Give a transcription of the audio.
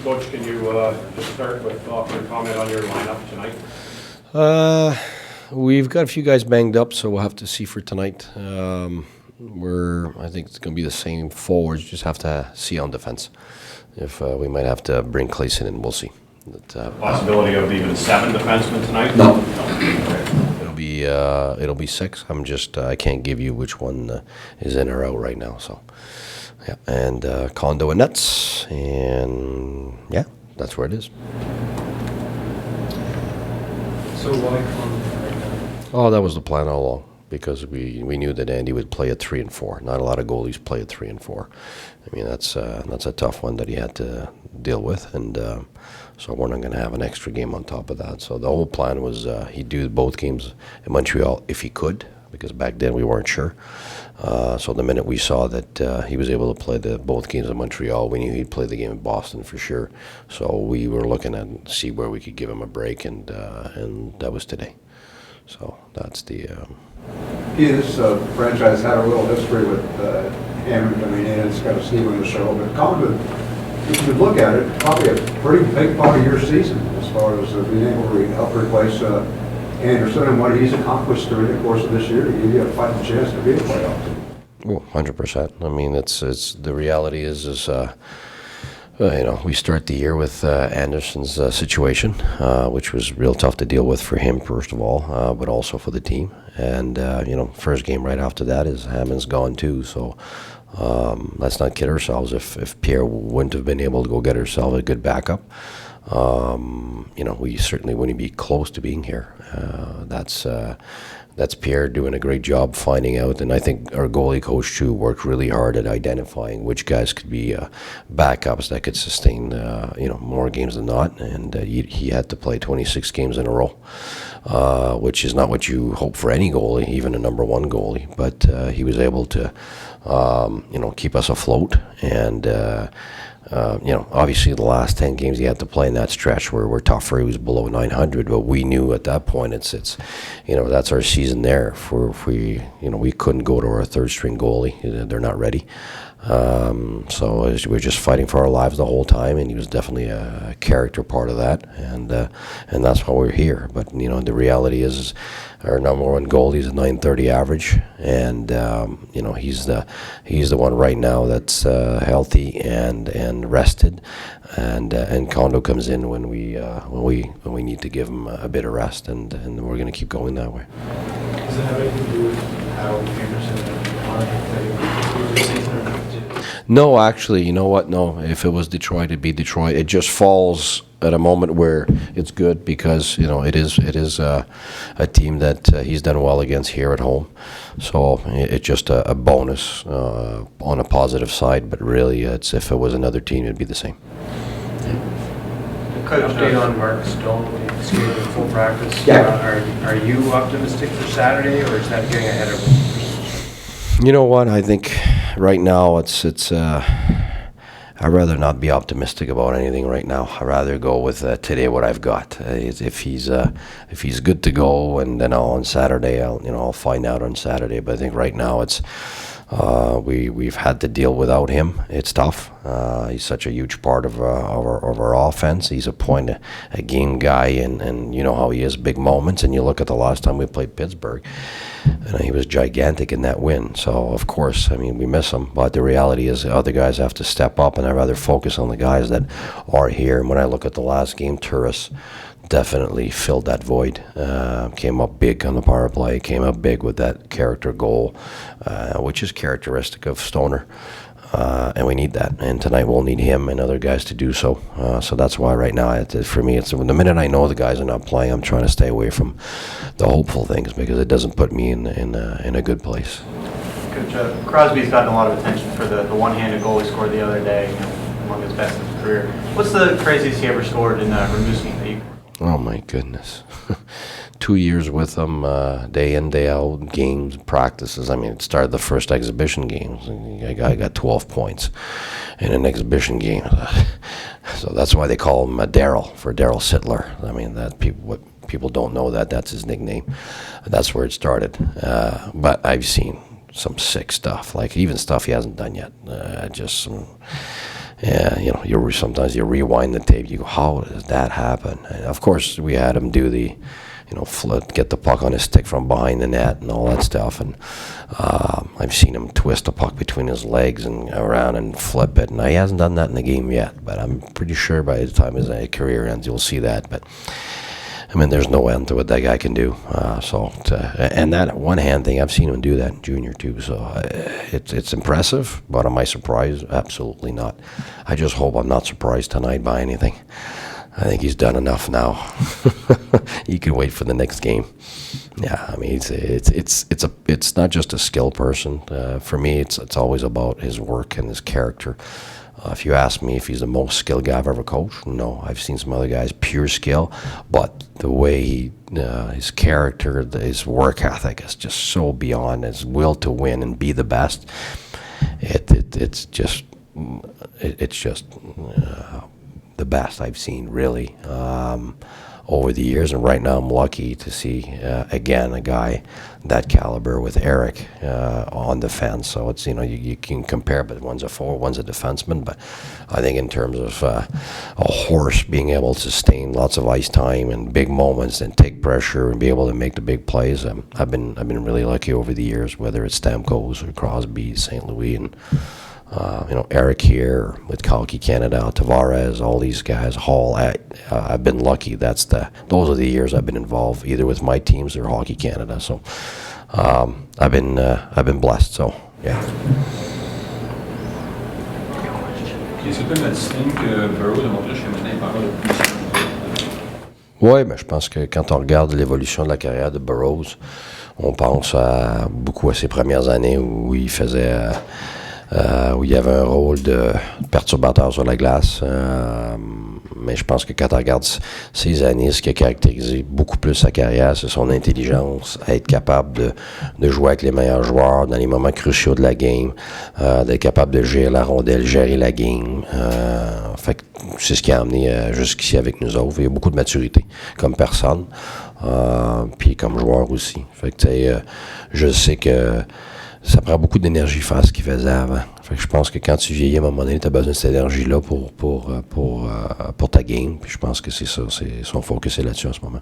Coach, can you just start with offering a comment on your lineup tonight? We've got a few guys banged up, so we'll have to see for tonight. I think it's going to be the same forwards. Just have to see on defense. If we might have to bring Clayson in, we'll see. Possibility of even 7 defensemen tonight? No. It'll be 6. I can't give you which one is in or out right now. So, yeah, and Condo and Nets, and yeah, that's where it is. So why Condo right now? Oh, that was the plan all along, because we knew that Andy would play at 3 and 4. Not a lot of goalies play at 3 and 4. I mean, that's a tough one that he had to deal with, and so we're not going to have an extra game on top of that. So the whole plan was he'd do both games in Montreal if he could, because back then we weren't sure. So the minute we saw that he was able to play both games in Montreal, we knew he'd play the game in Boston for sure. So we were looking at see where we could give him a break, and that was today. So that's the. This franchise had a real history with him. I mean, it's got a Steve on the show, but Condo, if you look at it, probably a pretty big part of your season as far as being able to help replace Anderson and what he's accomplished during the course of this year to give you a fighting chance to be a playoff team. Well, 100%. I mean, it's the reality is we start the year with Anderson's situation, which was real tough to deal with for him, first of all, but also for the team. And, first game right after that is Hammond's gone too. So let's not kid ourselves. If Pierre wouldn't have been able to go get ourselves a good backup, we certainly wouldn't be close to being here. That's Pierre doing a great job finding out, and I think our goalie coach too worked really hard at identifying which guys could be backups that could sustain more games than not. And he had to play 26 games in a row, which is not what you hope for any goalie, even a number one goalie. But he was able to keep us afloat, and obviously the last 10 games he had to play in that stretch were tougher. He was below 900, but we knew at that point it's that's our season there. If we couldn't go to our third string goalie, they're not ready. So we're just fighting for our lives the whole time, and he was definitely a character part of that, and that's why we're here. But the reality is our number one goalie is a 930 average, and he's the one right now that's healthy and rested, and Condo comes in when we need to give him a bit of rest, and we're going to keep going that way. Does it have anything to do with how Anderson and Connor played the season, or No, actually, you know what? No, if it was Detroit, it'd be Detroit. It just falls at a moment where it's good because it is a team that he's done well against here at home. So it's just a bonus on a positive side. But really, if it was another team, it'd be the same. Coach, update on Mark Stone when he skated in full practice. Yeah. Are you optimistic for Saturday, or is that getting ahead of him? You know what? I think right now it's I'd rather not be optimistic about anything right now. I'd rather go with today what I've got. If he's good to go, and then on Saturday I'll find out on Saturday. But I think right now it's we've had to deal without him. It's tough. He's such a huge part of our offense. He's a point a game guy, and you know how he is, big moments. And you look at the last time we played Pittsburgh, and he was gigantic in that win. So of course, we miss him. But the reality is, the other guys have to step up, and I'd rather focus on the guys that are here. And when I look at the last game, Turris definitely filled that void. Came up big on the power play. Came up big with that character goal, which is characteristic of Stoner. And we need that. And tonight we'll need him and other guys to do so. So that's why right now, for me, it's the minute I know the guys are not playing, I'm trying to stay away from the hopeful things because it doesn't put me in a good place. Coach, Crosby's gotten a lot of attention for the one-handed goal he scored the other day, among his best in his career. What's the craziest he ever scored in Rimouski? Oh my goodness. 2 years with him, day in, day out, games, practices. It started the first exhibition games. I got 12 points in an exhibition game. So that's why they call him Daryl, for Daryl Sittler. What people don't know that's his nickname. That's where it started. But I've seen some sick stuff, like even stuff he hasn't done yet. sometimes you rewind the tape. You go, how does that happen? And of course, we had him do the, flip, get the puck on his stick from behind the net and all that stuff. And I've seen him twist the puck between his legs and around and flip it. And he hasn't done that in the game yet, but I'm pretty sure by the time his career ends, you'll see that. But I mean, there's no end to what that guy can do. And that one-hand thing, I've seen him do that in junior too. So it's impressive, but am I surprised? Absolutely not. I just hope I'm not surprised tonight by anything. I think he's done enough now. He can wait for the next game. Yeah, I mean, it's not just a skill person. For me, it's always about his work and his character. If you ask me if he's the most skilled guy I've ever coached, no. I've seen some other guys, pure skill, but the way his character, his work ethic is just so beyond, his will to win and be the best. It's just the best I've seen, really, over the years. And right now I'm lucky to see, again, a guy that caliber with Eric on defense. So it's, you can compare, but one's a forward, one's a defenseman. But I think in terms of a horse being able to sustain lots of ice time and big moments and take pressure and be able to make the big plays, I've been really lucky over the years, whether it's Stamkos or Crosby, St. Louis, and Eric here with Hockey Canada, Tavares, all these guys, Hall. I've been lucky. Those are the years I've been involved, either with my teams or Hockey Canada. So I've been blessed. So yeah. Est-ce que tu as dit que Burrows a montré chez maintenant, il parle de plus. Oui, mais je pense que quand on regarde l'évolution de la carrière de Burrows, on pense beaucoup à ses premières années où il faisait. Où il y avait un rôle de perturbateur sur la glace. Mais je pense que quand on regarde ces années, ce qui a caractérisé beaucoup plus sa carrière, c'est son intelligence, être capable de jouer avec les meilleurs joueurs dans les moments cruciaux de la game, d'être capable de gérer la rondelle, gérer la game. Fait que c'est ce qui a amené jusqu'ici avec nous autres. Il y a beaucoup de maturité comme personne, puis comme joueur aussi. Fait que je sais que ça prend beaucoup d'énergie faire ce qu'il faisait avant. Fait que je pense que quand tu vieillis, à un moment donné, tu as besoin de cette énergie-là pour ta game. Puis je pense que c'est ça. Son focus est là-dessus en ce moment.